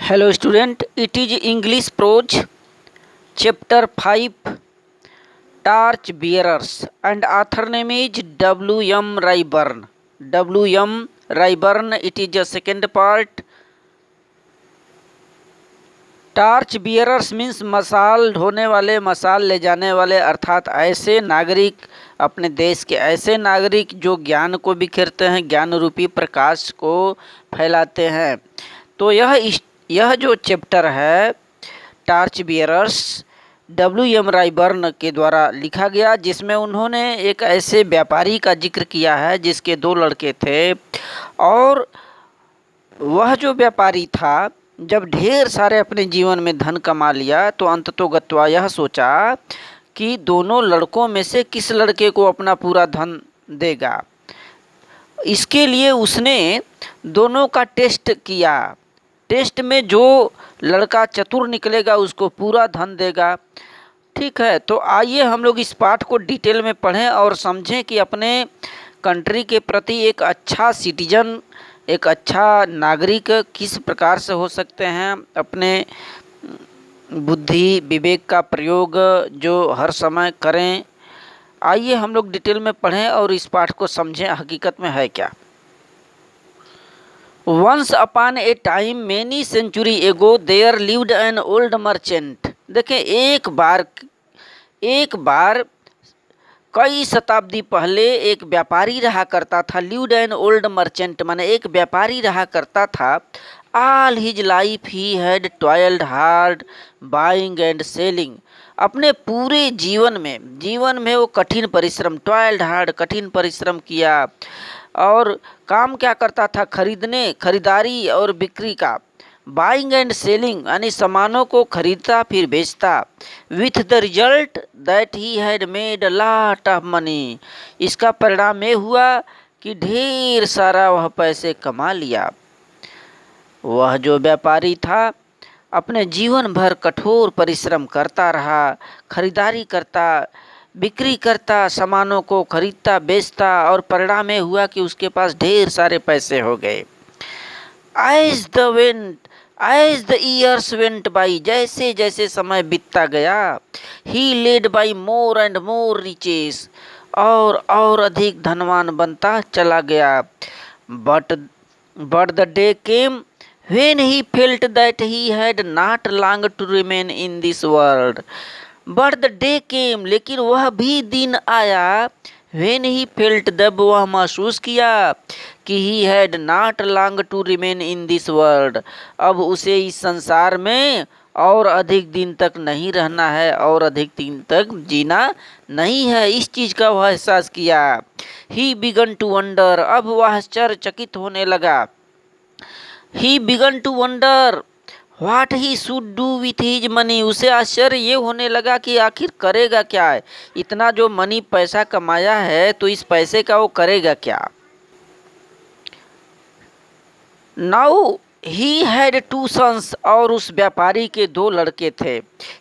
Hello student, it is English prose chapter 5 Torch Bearers and author name is W.M. Rayburn. W.M. Rayburn, it is the second part. Torch bearers means मसाल ढोने वाले, मसाल ले जाने वाले, अर्थात ऐसे नागरिक, अपने देश के ऐसे नागरिक जो ज्ञान को बिखेरते हैं, ज्ञान रूपी प्रकाश को फैलाते हैं। तो यह जो चैप्टर है टॉर्च बियरर्स W.M. रायबर्न के द्वारा लिखा गया, जिसमें उन्होंने एक ऐसे व्यापारी का जिक्र किया है जिसके दो लड़के थे, और वह जो व्यापारी था जब ढेर सारे अपने जीवन में धन कमा लिया तो अंततोगत्वा यह सोचा कि दोनों लड़कों में से किस लड़के को अपना पूरा धन देगा। इसके लिए उसने दोनों का टेस्ट किया। टेस्ट में जो लड़का चतुर निकलेगा उसको पूरा धन देगा। ठीक है, तो आइए हम लोग इस पाठ को डिटेल में पढ़ें और समझें कि अपने कंट्री के प्रति एक अच्छा सिटीजन, एक अच्छा नागरिक किस प्रकार से हो सकते हैं। अपने बुद्धि विवेक का प्रयोग जो हर समय करें। आइए हम लोग डिटेल में पढ़ें और इस पाठ को समझें हकीकत में है क्या। Once upon a time many century ago there lived an old merchant. देखें, एक बार कई शताब्दी पहले एक व्यापारी रहा करता था। लिव्ड एन ओल्ड मर्चेंट माने एक व्यापारी रहा करता था। All his life he had toiled hard buying and selling. अपने पूरे जीवन में वो कठिन परिश्रम, टॉयल्ड हार्ड, कठिन परिश्रम किया। और काम क्या करता था? खरीदारी और बिक्री का। बाइंग एंड सेलिंग यानी सामानों को खरीदता फिर बेचता। With the result that he had made a lot of money. इसका परिणाम ये हुआ कि ढेर सारा वह पैसे कमा लिया। वह जो व्यापारी था अपने जीवन भर कठोर परिश्रम करता रहा, खरीदारी करता, बिक्री करता, सामानों को खरीदता बेचता, और परिणाम ये हुआ कि उसके पास ढेर सारे पैसे हो गए। As the years went by, जैसे जैसे समय बीतता गया, he led by more and more riches, और अधिक धनवान बनता चला गया। But the day came when he felt that he had not long to remain in this world. But the day came, लेकिन वह भी दिन आया, when he felt, जब वह महसूस किया कि he had not long to remain in this world, अब उसे इस संसार में और अधिक दिन तक नहीं रहना है, और अधिक दिन तक जीना नहीं है। इस चीज़ का वह एहसास किया। He began to wonder, अब वह आश्चर्यचकित होने लगा। He began to wonder what he should do with his money. उसे आश्चर्य ये होने लगा कि आखिर करेगा क्या है। इतना जो मनी पैसा कमाया है तो इस पैसे का वो करेगा क्या। Now he had two sons, और उस व्यापारी के दो लड़के थे।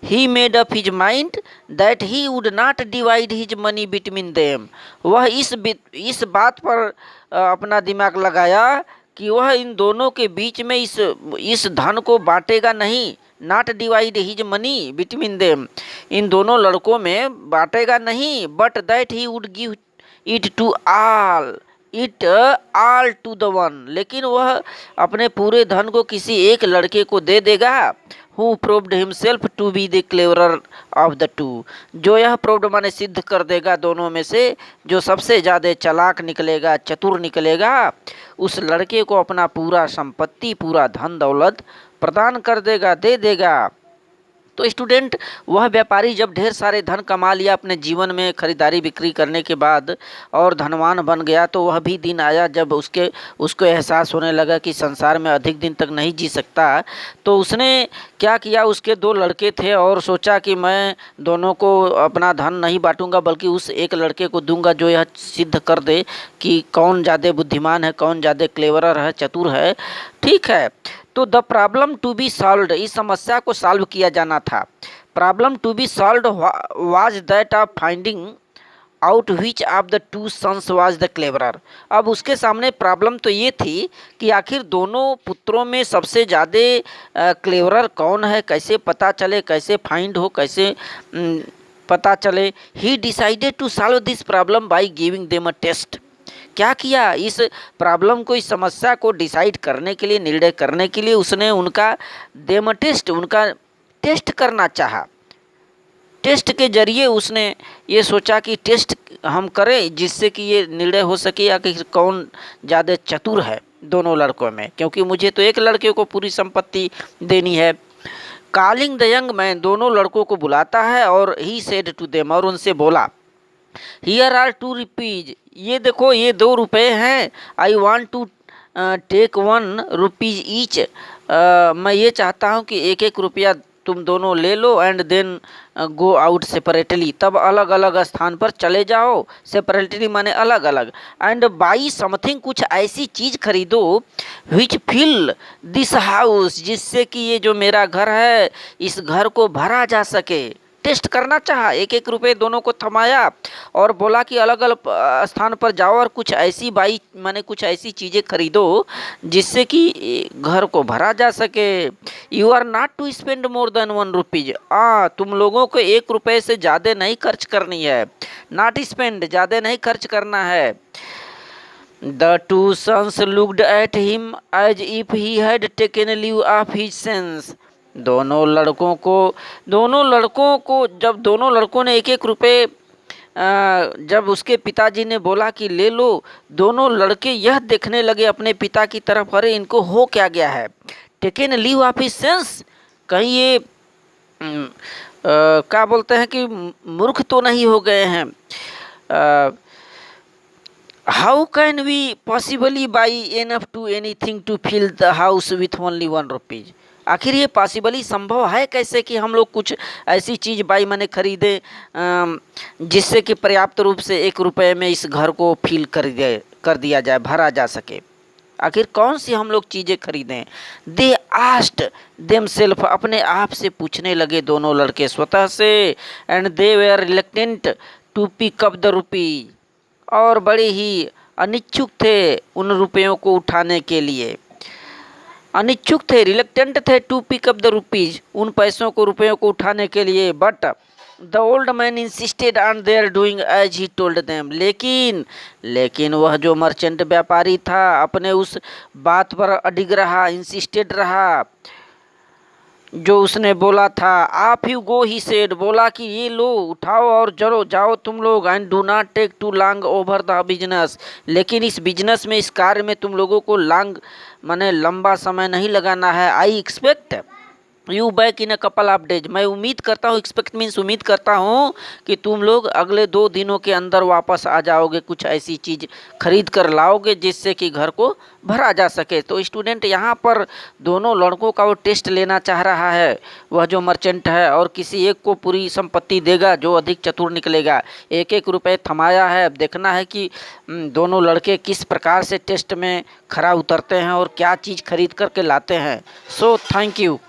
He made up his mind that he would not divide his money between them. वह इस बात पर अपना दिमाग लगाया कि वह इन दोनों के बीच में इस धन को बांटेगा नहीं। Not divide his money between them, इन दोनों लड़कों में बांटेगा नहीं। But that he would give it all to the one, लेकिन वह अपने पूरे धन को किसी एक लड़के को दे देगा। Who proved himself to be the cleverer of the two, जो यह प्रूव्ड माने सिद्ध कर देगा दोनों में से जो सबसे ज़्यादा चालाक निकलेगा, चतुर निकलेगा, उस लड़के को अपना पूरा संपत्ति, पूरा धन दौलत प्रदान कर देगा, दे देगा। तो स्टूडेंट, वह व्यापारी जब ढेर सारे धन कमा लिया अपने जीवन में खरीदारी बिक्री करने के बाद और धनवान बन गया, तो वह भी दिन आया जब उसको एहसास होने लगा कि संसार में अधिक दिन तक नहीं जी सकता। तो उसने क्या किया, उसके दो लड़के थे और सोचा कि मैं दोनों को अपना धन नहीं बांटूंगा बल्कि उस एक लड़के को दूंगा जो यह सिद्ध कर दे कि कौन ज़्यादा बुद्धिमान है, कौन ज़्यादा क्लेवरर है, चतुर है। ठीक है, तो the problem to be solved, इस समस्या को सॉल्व किया जाना था। Problem to be solved was that of finding out which of the two sons was the cleverer. अब उसके सामने प्रॉब्लम तो ये थी कि आखिर दोनों पुत्रों में सबसे ज़्यादा क्लेवरर कौन है, कैसे पता चले, कैसे फाइंड हो, कैसे पता चले। He decided to solve this problem by giving them a test. क्या किया, इस प्रॉब्लम को, इस समस्या को डिसाइड करने के लिए, निर्णय करने के लिए उसने उनका देम अ टेस्ट, उनका टेस्ट करना चाहा। टेस्ट के जरिए उसने ये सोचा कि टेस्ट हम करें जिससे कि ये निर्णय हो सके या कि कौन ज़्यादा चतुर है दोनों लड़कों में, क्योंकि मुझे तो एक लड़के को पूरी संपत्ति देनी है। कॉलिंग द यंग मैन, दोनों लड़कों को बुलाता है और ही सेड टू देम, और उनसे बोला, हियर आर 2 रुपीज, ये देखो ये 2 रुपये हैं। I want to take 1 rupees each, मैं ये चाहता हूँ कि 1-1 रुपया तुम दोनों ले लो। And then go out separately, तब अलग अलग स्थान पर चले जाओ। सेपरेटली माने अलग अलग। एंड बाई समथिंग, कुछ ऐसी चीज़ खरीदो विच फिल दिस हाउस, जिससे कि ये जो मेरा घर है इस घर को भरा जा सके। टेस्ट करना चाहा, 1-1 रुपये दोनों को थमाया और बोला कि अलग अलग स्थान पर जाओ और कुछ ऐसी माने कुछ ऐसी चीज़ें खरीदो जिससे कि घर को भरा जा सके। You are not to spend more than 1 rupees, तुम लोगों को 1 रुपये से ज़्यादा नहीं खर्च करनी है। नॉट स्पेंड, ज़्यादा नहीं खर्च करना है। The two sons looked at him as if he had taken leave of his sense. दोनों लड़कों को जब दोनों लड़कों ने 1-1 रुपये जब उसके पिताजी ने बोला कि ले लो, दोनों लड़के यह देखने लगे अपने पिता की तरफ, अरे इनको हो क्या गया है। Taken leave of his sense, कहीं ये क्या बोलते हैं कि मूर्ख तो नहीं हो गए हैं। How can we possibly buy enough to anything to fill the house with only 1 rupees. आखिर ये पॉसिबली संभव है कैसे कि हम लोग कुछ ऐसी चीज़ बाई मनी खरीदें जिससे कि पर्याप्त रूप से 1 रुपये में इस घर को फिल कर दिया जाए, भरा जा सके। आखिर कौन सी हम लोग चीज़ें खरीदें। दे आस्ट देम सेल्फ, अपने आप से पूछने लगे दोनों लड़के स्वतः से। And they were reluctant to pick up the rupee, और बड़े ही अनिच्छुक थे उन रुपयों को उठाने के लिए। अनिच्छुक थे, रिलक्टेंट थे to pick up the rupees, उन पैसों को, रुपयों को उठाने के लिए। But the old man insisted on their doing as he told them, लेकिन वह जो मर्चेंट व्यापारी था अपने उस बात पर अडिग रहा, इंसिस्टेड रहा जो उसने बोला था। आप यू गो, ही सेड, बोला कि ये लो उठाओ और जरो जाओ तुम लोग। And do not take too long over the business, लेकिन इस बिजनेस में, इस कार्य में तुम लोगों को माने लंबा समय नहीं लगाना है। I expect you back in a couple of days, मैं उम्मीद करता हूँ, एक्सपेक्ट मीन्स उम्मीद करता हूँ कि तुम लोग अगले 2 दिनों के अंदर वापस आ जाओगे, कुछ ऐसी चीज़ खरीद कर लाओगे जिससे कि घर को भरा जा सके। तो स्टूडेंट यहाँ पर दोनों लड़कों का वो टेस्ट लेना चाह रहा है, वह जो मर्चेंट है, और किसी एक को पूरी संपत्ति देगा जो अधिक चतुर निकलेगा। 1-1 रुपये थमाया है, अब देखना है कि दोनों लड़के किस प्रकार से टेस्ट में खरा उतरते हैं और क्या चीज़ खरीद करके लाते हैं। So thank you.